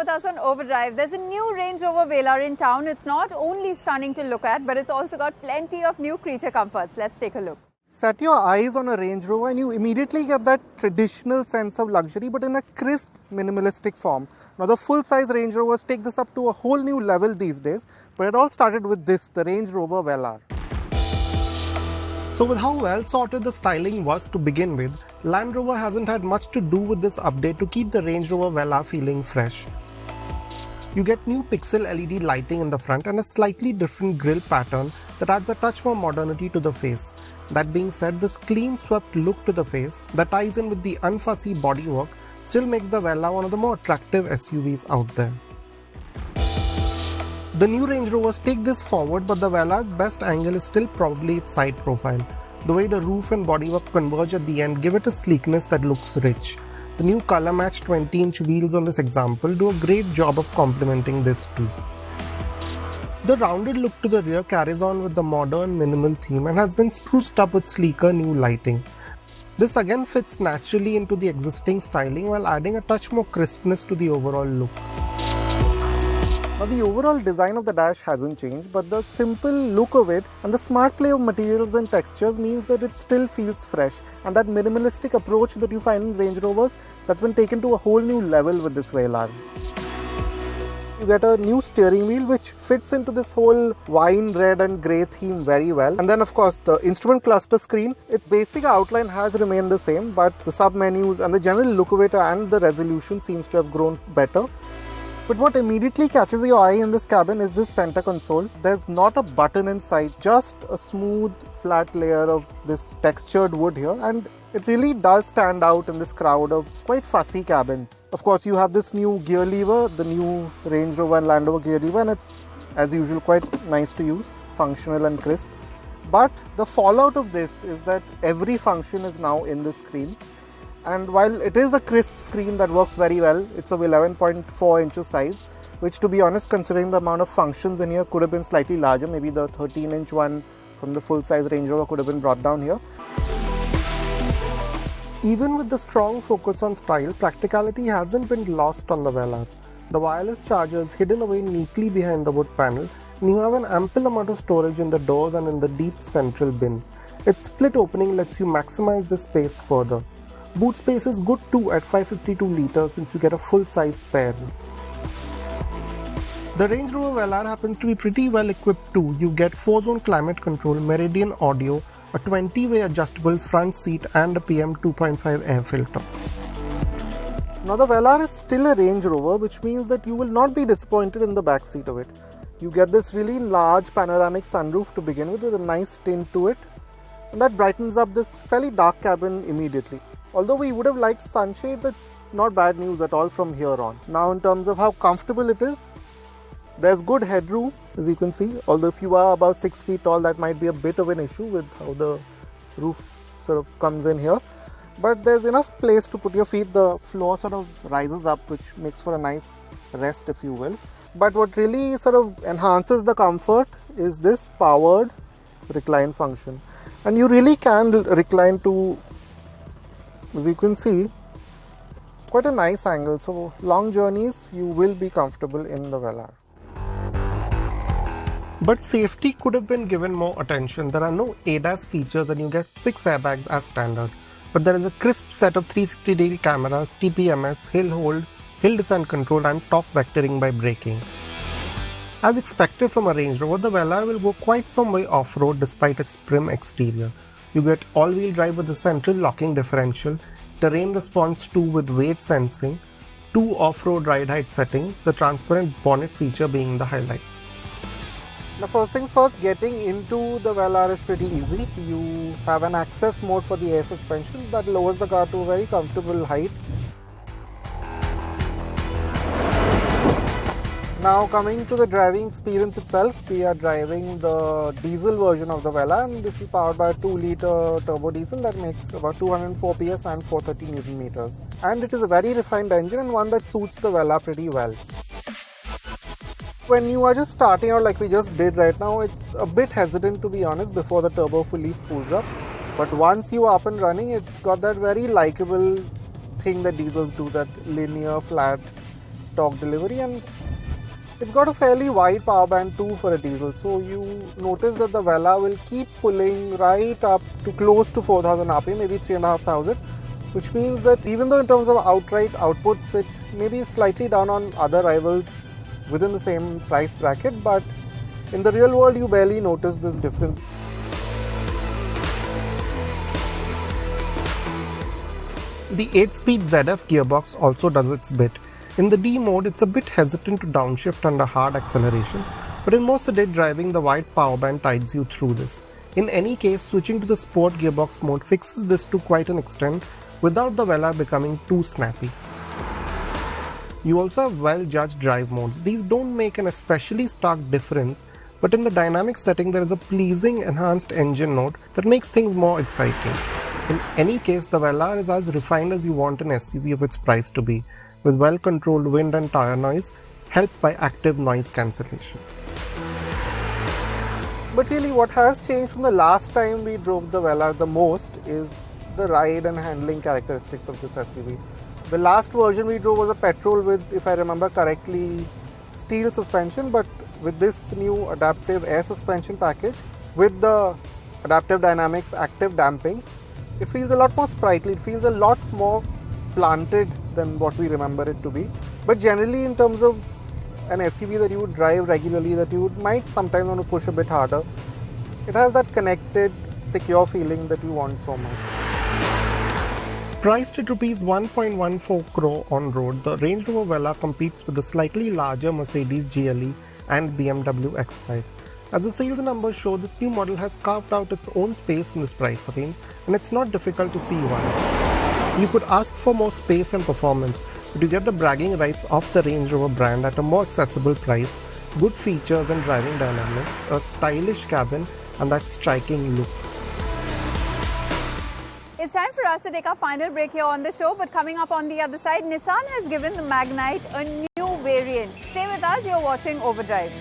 with us on Overdrive. There's a new Range Rover Velar in town. It's not only stunning to look at, but it's also got plenty of new creature comforts. Let's take a look. Set your eyes on a Range Rover and you immediately get that traditional sense of luxury, but in a crisp, minimalistic form. Now the full-size Range Rovers take this up to a whole new level these days, but it all started with this, the Range Rover Velar. So with how well sorted the styling was to begin with, Land Rover hasn't had much to do with this update to keep the Range Rover Velar feeling fresh. You get new pixel LED lighting in the front and a slightly different grille pattern that adds a touch more modernity to the face. That being said, this clean swept look to the face that ties in with the unfussy bodywork still makes the Velar one of the more attractive SUVs out there. The new Range Rovers take this forward, but the Velar's best angle is still probably its side profile. The way the roof and bodywork converge at the end give it a sleekness that looks rich. The new color matched 20-inch wheels on this example do a great job of complementing this too. The rounded look to the rear carries on with the modern minimal theme and has been spruced up with sleeker new lighting. This again fits naturally into the existing styling while adding a touch more crispness to the overall look. Now the overall design of the dash hasn't changed, but the simple look of it and the smart play of materials and textures means that it still feels fresh, and that minimalistic approach that you find in Range Rovers, that's been taken to a whole new level with this Velar. You get a new steering wheel which fits into this whole wine red and grey theme very well. And then of course the instrument cluster screen, its basic outline has remained the same, but the sub menus and the general look of it and the resolution seems to have grown better. But what immediately catches your eye in this cabin is this center console. There's not a button inside, just a smooth flat layer of this textured wood here, and it really does stand out in this crowd of quite fussy cabins. Of course, you have this new gear lever, the new Range Rover and Land Rover gear lever, and it's as usual quite nice to use, functional and crisp. But the fallout of this is that every function is now in the screen. And while it is a crisp screen that works very well, it's of 11.4 inches size, which to be honest, considering the amount of functions in here, could have been slightly larger. Maybe the 13-inch one from the full-size Range Rover could have been brought down here. Even with the strong focus on style, practicality hasn't been lost on the Velar. The wireless charger is hidden away neatly behind the wood panel, and you have an ample amount of storage in the doors and in the deep central bin. Its split opening lets you maximize the space further. Boot space is good too at 552 litres since you get a full-size spare. The Range Rover Velar happens to be pretty well equipped too. You get 4-zone climate control, Meridian audio, a 20-way adjustable front seat and a PM 2.5 air filter. Now the Velar is still a Range Rover, which means that you will not be disappointed in the back seat of it. You get this really large panoramic sunroof to begin with a nice tint to it, and that brightens up this fairly dark cabin immediately. Although we would have liked sunshades, it's not bad news at all from here on. Now in terms of how comfortable it is, there's good headroom as you can see, although if you are about 6 feet tall that might be a bit of an issue with how the roof sort of comes in here. But there's enough place to put your feet, the floor sort of rises up which makes for a nice rest if you will. But what really sort of enhances the comfort is this powered recline function. And you really can recline to, as you can see, quite a nice angle. So long journeys you will be comfortable in the Velar. But safety could have been given more attention. There are no ADAS features and you get 6 airbags as standard. But there is a crisp set of 360-degree cameras, TPMS, hill hold, hill descent control and torque vectoring by braking. As expected from a Range Rover, the Velar will go quite some way off-road despite its prim exterior. You get all-wheel drive with a central locking differential, terrain response 2 with weight sensing, 2 off-road ride height settings, the transparent bonnet feature being the highlights. Now first things first, getting into the Velar is pretty easy. You have an access mode for the air suspension that lowers the car to a very comfortable height. Now coming to the driving experience itself, we are driving the diesel version of the Velar, and this is powered by a 2-litre turbo diesel that makes about 204 PS and 430 Newton meters. And it is a very refined engine and one that suits the Velar pretty well. When you are just starting out like we just did right now, it's a bit hesitant to be honest before the turbo fully spools up. But once you are up and running, it's got that very likable thing that diesels do, that linear flat torque delivery, and it's got a fairly wide power band too for a diesel. So you notice that the Velar will keep pulling right up to close to 4000 RPM, maybe 3500, which means that even though in terms of outright outputs it may be slightly down on other rivals within the same price bracket, but in the real world you barely notice this difference. The 8-speed ZF gearbox also does its bit. In the D mode, it's a bit hesitant to downshift under hard acceleration, but in more sedate driving, the wide power band tides you through this. In any case, switching to the sport gearbox mode fixes this to quite an extent without the Velar becoming too snappy. You also have well-judged drive modes. These don't make an especially stark difference, but in the dynamic setting there is a pleasing enhanced engine note that makes things more exciting. In any case, the Velar is as refined as you want an SUV of its price to be, with well-controlled wind and tire noise, helped by active noise cancellation. But really what has changed from the last time we drove the Velar the most is the ride and handling characteristics of this SUV. The last version we drove was a petrol with, if I remember correctly, steel suspension, but with this new adaptive air suspension package, with the adaptive dynamics active damping, it feels a lot more sprightly, it feels a lot more planted than what we remember it to be. But generally in terms of an SUV that you would drive regularly, that you might sometimes want to push a bit harder, it has that connected, secure feeling that you want so much. Priced at Rs 1.14 crore on road, the Range Rover Velar competes with the slightly larger Mercedes GLE and BMW X5. As the sales numbers show, this new model has carved out its own space in this price range, and it's not difficult to see why. You could ask for more space and performance, but you get the bragging rights of the Range Rover brand at a more accessible price, good features and driving dynamics, a stylish cabin, and that striking look. It's time for us to take our final break here on the show, but coming up on the other side, Nissan has given the Magnite a new variant. Stay with us, you're watching Overdrive.